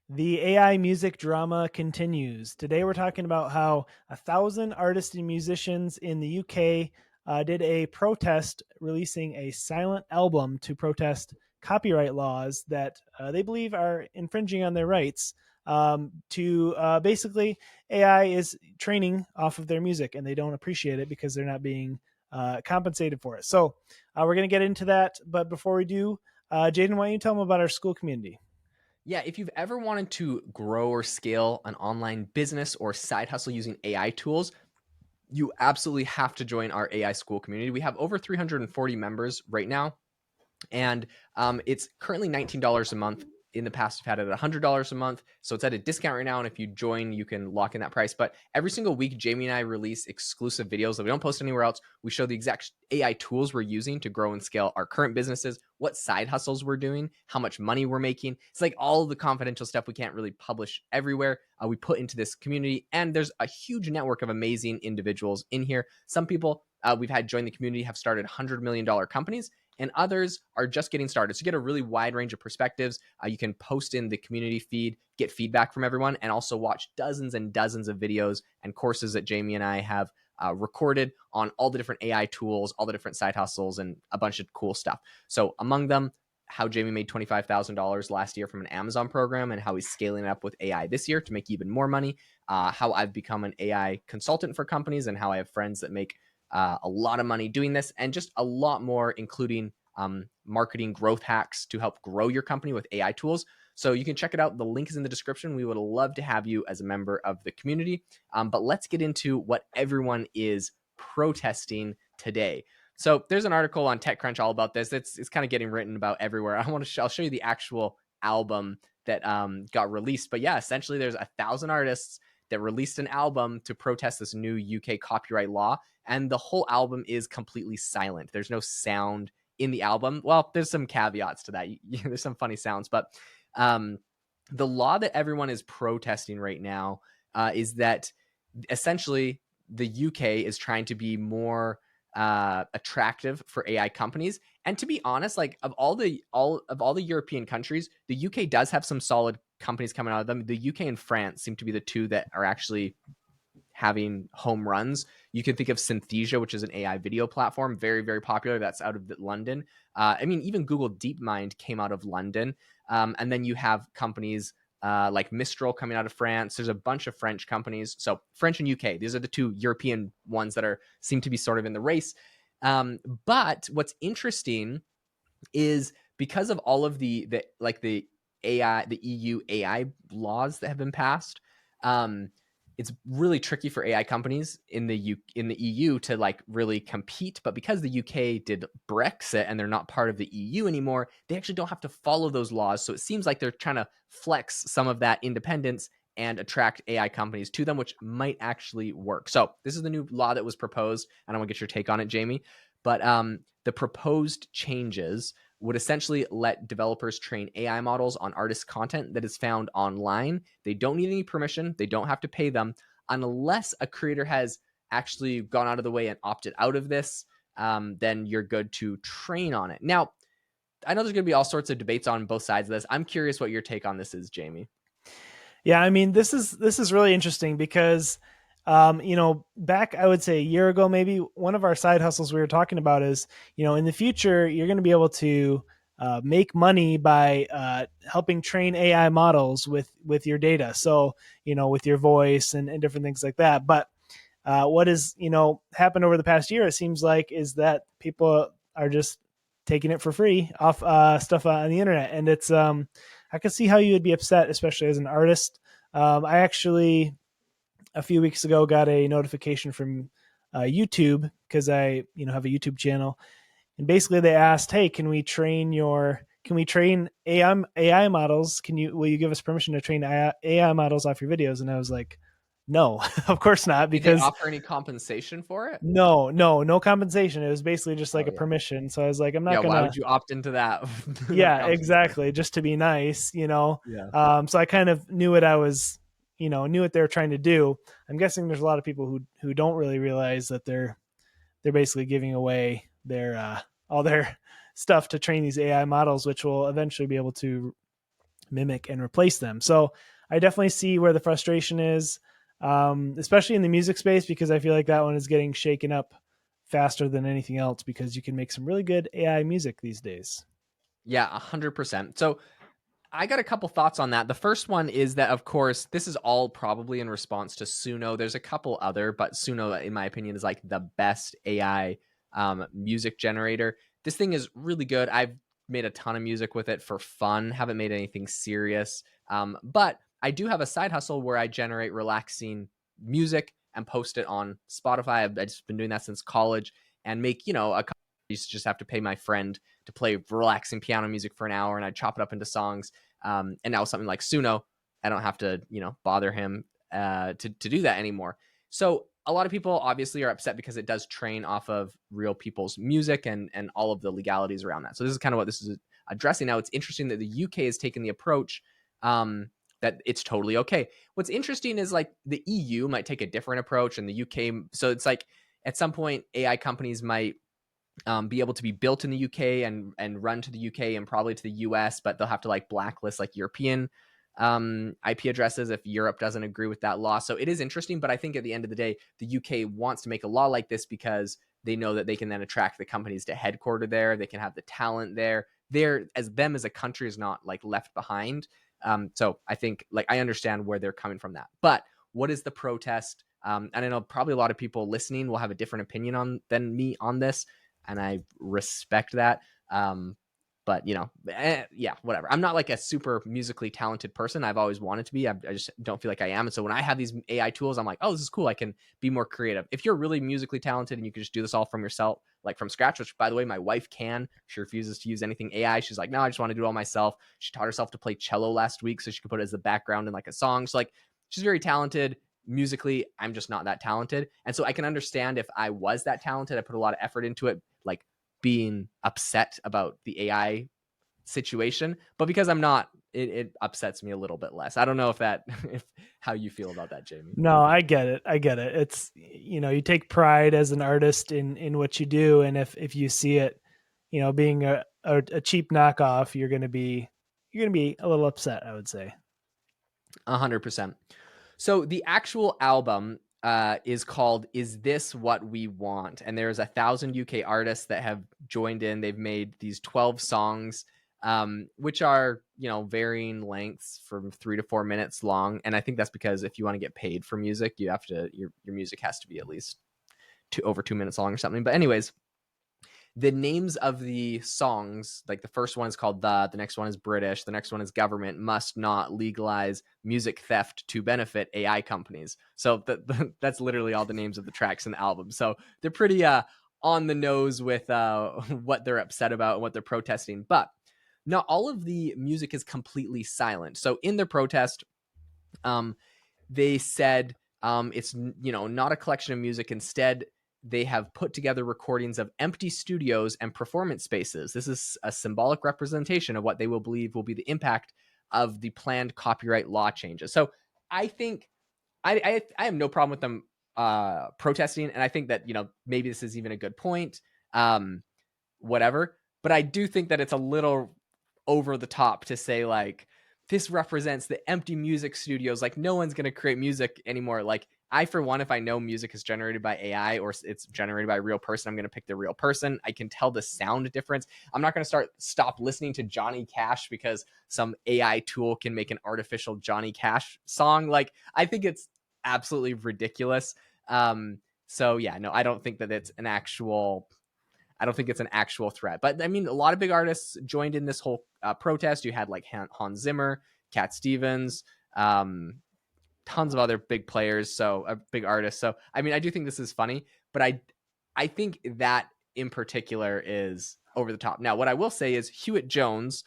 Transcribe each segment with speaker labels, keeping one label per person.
Speaker 1: The AI music drama continues. Today, we're talking about how 1,000 artists and musicians in the UK did a protest releasing a silent album to protest copyright laws that they believe are infringing on their rights. Basically, AI is training off of their music and they don't appreciate it because they're not being compensated for it. So, we're going to get into that. But before we do, Jaden, why don't you tell them about our school community?
Speaker 2: Yeah, if you've ever wanted to grow or scale an online business or side hustle using AI tools, you absolutely have to join our AI school community. We have over 340 members right now, and it's currently $19 a month. In the past, we've had it at $100 a month, so it's at a discount right now. And if you join, you can lock in that price. But every single week, Jamie and I release exclusive videos that we don't post anywhere else. We show the exact AI tools we're using to grow and scale our current businesses, what side hustles we're doing, how much money we're making. It's like all of the confidential stuff we can't really publish everywhere. We put into this community, and there's a huge network of amazing individuals in here. Some people we've had join the community have started $100 million companies, and others are just getting started. So you get a really wide range of perspectives. You can post in the community feed, get feedback from everyone, and also watch dozens and dozens of videos and courses that Jamie and I have recorded on all the different AI tools, all the different side hustles, and a bunch of cool stuff. So among them, how Jamie made $25,000 last year from an Amazon program and how he's scaling it up with AI this year to make even more money. How I've become an AI consultant for companies and how I have friends that make a lot of money doing this, and just a lot more, including marketing growth hacks to help grow your company with AI tools. So you can check it out. The link is in the description. We would love to have you as a member of the community. But let's get into what everyone is protesting today. So there's an article on TechCrunch all about this. It's kind of getting written about everywhere. I'll show you the actual album that got released. But yeah, essentially there's 1,000 artists that released an album to protest this new UK copyright law, and the whole album is completely silent. There's no sound in the album. Well, there's some caveats to that. There's some funny sounds, but the law that everyone is protesting right now is that essentially the UK is trying to be more attractive for AI companies. And to be honest, like of all the European countries, the UK does have some solid companies coming out of them. The UK and France seem to be the two that are actually having home runs. You can think of Synthesia, which is an AI video platform, very, very popular. That's out of London. I mean, even Google DeepMind came out of London. And then you have companies like Mistral coming out of France. There's a bunch of French companies. So French and UK, these are the two European ones that seem to be sort of in the race. But what's interesting is because of all of the AI, the EU AI laws that have been passed, it's really tricky for AI companies in the EU to like really compete. But because the UK did Brexit and they're not part of the EU anymore, they actually don't have to follow those laws. So it seems like they're trying to flex some of that independence and attract AI companies to them, which might actually work. So this is the new law that was proposed. And I want to get your take on it, Jamie. But the proposed changes would essentially let developers train AI models on artist content that is found online. They don't need any permission. They don't have to pay them unless a creator has actually gone out of the way and opted out of this. Then you're good to train on it. Now, I know there's going to be all sorts of debates on both sides of this. I'm curious what your take on this is, Jamie.
Speaker 1: Yeah, I mean, this is really interesting because, back I would say a year ago, maybe one of our side hustles we were talking about is, in the future you're going to be able to make money by helping train AI models with your data. So, with your voice and different things like that. But what has happened over the past year, it seems like, is that people are just taking it for free off stuff on the internet, and it's I can see how you would be upset, especially as an artist. I actually a few weeks ago got a notification from YouTube because I have a YouTube channel, and basically they asked, "Hey, can we train AI models? Will you give us permission to train AI models off your videos?" And I was like, "No, of course not,"
Speaker 2: Did they
Speaker 1: because
Speaker 2: offer any compensation for it?
Speaker 1: no compensation. It was basically just like
Speaker 2: Oh
Speaker 1: a
Speaker 2: yeah.
Speaker 1: permission. So I was like, I'm not
Speaker 2: Yeah, why
Speaker 1: gonna.
Speaker 2: would you opt into that without
Speaker 1: Yeah,
Speaker 2: compensation?
Speaker 1: exactly. Just to be nice.
Speaker 2: Yeah.
Speaker 1: So I kind of knew what I was, knew what they were trying to do. I'm guessing there's a lot of people who don't really realize that they're basically giving away their all their stuff to train these AI models, which will eventually be able to mimic and replace them. So I definitely see where the frustration is, especially in the music space, because I feel like that one is getting shaken up faster than anything else because you can make some really good AI music these days.
Speaker 2: Yeah, 100%. So I got a couple thoughts on that. The first one is that, of course, this is all probably in response to Suno. There's a couple other, but Suno, in my opinion, is like the best AI music generator. This thing is really good. I've made a ton of music with it for fun, haven't made anything serious. But I do have a side hustle where I generate relaxing music and post it on Spotify. I've just been doing that since college and make, a couple. I used to just have to pay my friend to play relaxing piano music for an hour, and I'd chop it up into songs. And now something like Suno, I don't have to, bother him to do that anymore. So a lot of people obviously are upset because it does train off of real people's music and all of the legalities around that. So this is kind of what this is addressing. Now it's interesting that the UK has taken the approach that it's totally okay. What's interesting is like the EU might take a different approach, and the UK. So it's like at some point AI companies might be able to be built in the UK and run to the UK and probably to the US, but they'll have to like blacklist like European IP addresses if Europe doesn't agree with that law. So it is interesting, but I think at the end of the day, the UK wants to make a law like this because they know that they can then attract the companies to headquarter there. They can have the talent there. They're as them as a country is not like left behind. So I think like I understand where they're coming from that. But what is the protest? And I know probably a lot of people listening will have a different opinion on than me on this, and I respect that. But yeah, whatever. I'm not like a super musically talented person. I've always wanted to be. I just don't feel like I am. And so when I have these AI tools, I'm like, oh, this is cool. I can be more creative. If you're really musically talented and you can just do this all from yourself, like from scratch, which by the way, my wife can. She refuses to use anything AI. She's like, no, I just want to do it all myself. She taught herself to play cello last week so she could put it as the background in like a song. So like, she's very talented musically. I'm just not that talented. And so I can understand if I was that talented, I put a lot of effort into it, like being upset about the AI situation. But because I'm not, it upsets me a little bit less. I don't know if that, if how you feel about that, Jamie.
Speaker 1: No, I get it. I get it. It's, you take pride as an artist in what you do, and if you see it, being a cheap knockoff, you're gonna be a little upset, I would say.
Speaker 2: 100%. So the actual album is called "Is This What We Want?" and there's 1,000 UK artists that have joined in. They've made these 12 songs, which are varying lengths from 3 to 4 minutes long. And I think that's because if you want to get paid for music, you have to your music has to be at least over 2 minutes long or something. But anyways, the names of the songs, like the first one is called the next one is British, the next one is Government Must Not Legalize Music Theft to Benefit AI Companies. So that's literally all the names of the tracks in the album. So they're pretty on the nose with what they're upset about and what they're protesting. But not all of the music is completely silent. So in their protest, they said it's not a collection of music. Instead, they have put together recordings of empty studios and performance spaces. This is a symbolic representation of what they will believe will be the impact of the planned copyright law changes. So I think I have no problem with them protesting, and I think that maybe this is even a good point. Whatever, but I do think that it's a little over the top to say like this represents the empty music studios. Like no one's going to create music anymore. Like I, for one, if I know music is generated by AI or it's generated by a real person, I'm going to pick the real person. I can tell the sound difference. I'm not going to stop listening to Johnny Cash because some AI tool can make an artificial Johnny Cash song. Like I think it's absolutely ridiculous. So yeah, no, I don't think that it's an actual threat. But I mean, a lot of big artists joined in this whole protest. You had like Hans Zimmer, Cat Stevens, tons of other big players, so big artists. So I mean, I do think this is funny, but I think that in particular is over the top. Now, what I will say is Hewitt Jones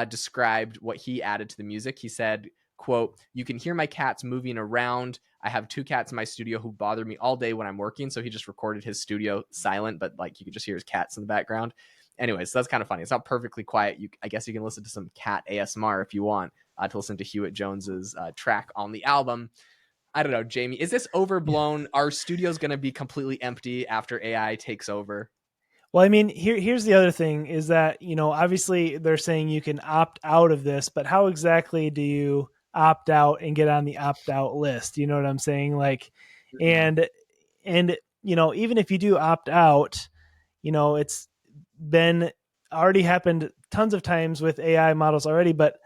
Speaker 2: described what he added to the music. He said, quote, "You can hear my cats moving around. I have 2 cats in my studio who bother me all day when I'm working." So he just recorded his studio silent, but like you could just hear his cats in the background. Anyway, so that's kind of funny. It's not perfectly quiet. I guess you can listen to some cat ASMR if you want to listen to Hewitt Jones's track on the album. I don't know, Jamie, is this
Speaker 1: Yeah.
Speaker 2: overblown? Are studios going to be completely empty after AI takes over?
Speaker 1: Well, I mean, here's the other thing is that, obviously they're saying you can opt out of this, but how exactly do you opt out and get on the opt out list? You know what I'm saying? Like,
Speaker 2: Mhm.
Speaker 1: and, even if you do opt out, it's been already happened tons of times with AI models already, but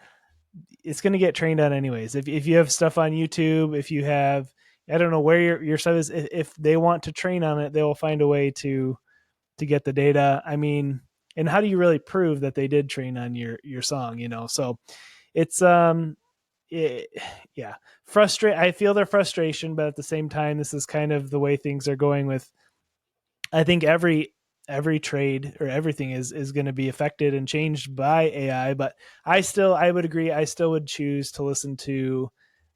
Speaker 1: it's going to get trained on anyways. If you have stuff on YouTube, if you have, I don't know where your stuff is, if they want to train on it, they will find a way to get the data. I mean, and how do you really prove that they did train on your song? So it's it, yeah, frustrate. I feel their frustration, but at the same time, this is kind of the way things are going with. I think every trade or everything is going to be affected and changed by AI. But I would agree. I still would choose to listen to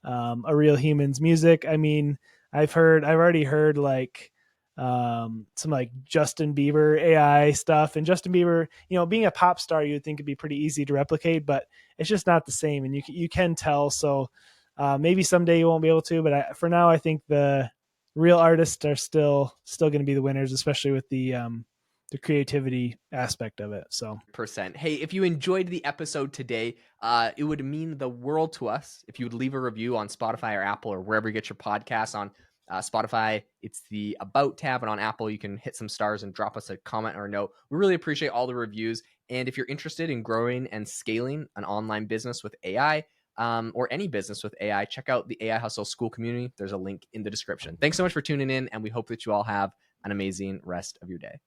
Speaker 1: a real human's music. I mean, I've already heard like some like Justin Bieber AI stuff, and Justin Bieber, being a pop star, you would think it'd be pretty easy to replicate, but it's just not the same, and you can tell. So maybe someday you won't be able to, but for now, I think the real artists are still going to be the winners, especially with the creativity aspect of it. So
Speaker 2: Percent. Hey, if you enjoyed the episode today, it would mean the world to us if you would leave a review on Spotify or Apple or wherever you get your podcasts. On Spotify, it's the About tab, and on Apple, you can hit some stars and drop us a comment or a note. We really appreciate all the reviews. And if you're interested in growing and scaling an online business with AI, or any business with AI, check out the AI Hustle School community. There's a link in the description. Thanks so much for tuning in, and we hope that you all have an amazing rest of your day.